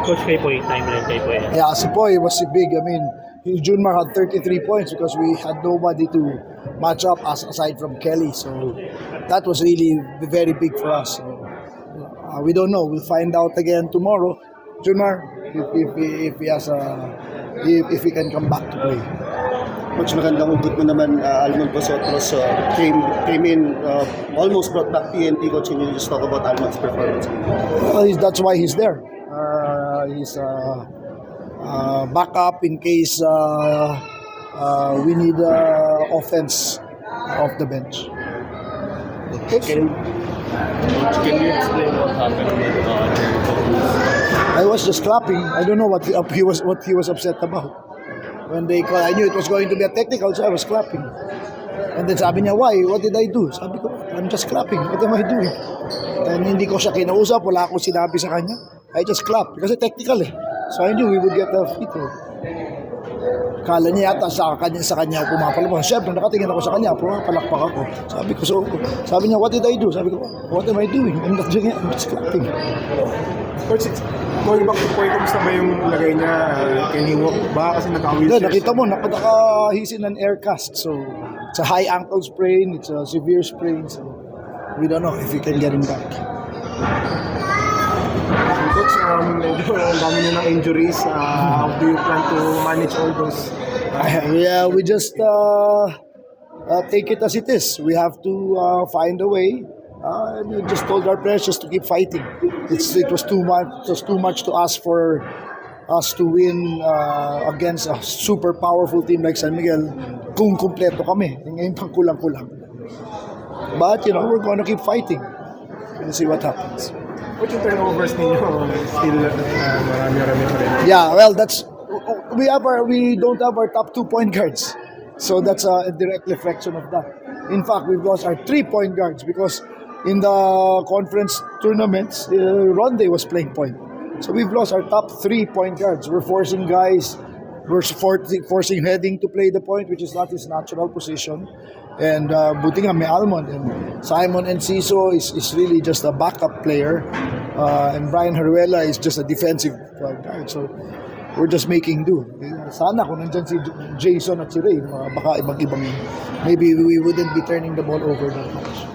Coach Kaypoy, timeline Kaypoy. Yeah, si Poy was big. I mean, Junmar had 33 points because we had nobody to match up aside from Kelly. So that was really very big for us. So, we don't know. We'll find out again tomorrow. Junmar, if he has if he can come back to play. Coach, magandang ugot mo naman, Almond Bosotros came in, almost brought back PNP. Coach, can you just talk about Almond's performance? Well, that's why he's there. He's backup in case we need offense off the bench. Can you explain what happened with I was just clapping. I don't know what he was upset about. When they call, I knew it was going to be a technical, so I was clapping. And then sabi niya, why? What did I do? Sabi ko, I'm just clapping. What am I doing? And hindi ko siya kinausap, wala akong sinabi sa kanya. I just clap kasi technical eh. So I knew we would get a free throw. Kala niya yata sa kanya pumapalabas. Siyempre, nakatingin ako sa kanya, pumapalakpak ako. Sabi niya, what did I do? Sabi ko, what am I doing? I'm not doing it, I'm just clapping. Coach, going back to point, kumusta ba yung lagay niya? Can he walk ba? Kasi naka-wheelchair. Nakita mo, he's in an air cast. So, it's a high ankle sprain, it's a severe sprain. So, we don't know if we can get him back. Coach, medyo ang dami niyo ng injuries. How do you plan to manage all those? Yeah, we just take it as it is. We have to find a way. And we just told our players just to keep fighting. It was too much. It was too much to ask for us to win against a super powerful team like San Miguel. Kung kumpleto kami, ngayon pang kulang-kulang. But we're going to keep fighting and see what happens. Coach, yung turnovers ninyo, still marami-rami pa rin. Yeah, well, we don't have our top 2 point guards. So that's a direct reflection of that. In fact, we've lost our 3-point guards because in the conference tournaments, Ronde was playing point. So we've lost our top 3-point guards. We're forcing guys, forcing Heading to play the point, which is not his natural position. And buti nga may Almond, and Simon Enciso is really just a backup player, and Brian Haruela is just a defensive guard. So we're just making do. Sana kung nandyan si Jason at si Ray, baka ibang maybe we wouldn't be turning the ball over that much.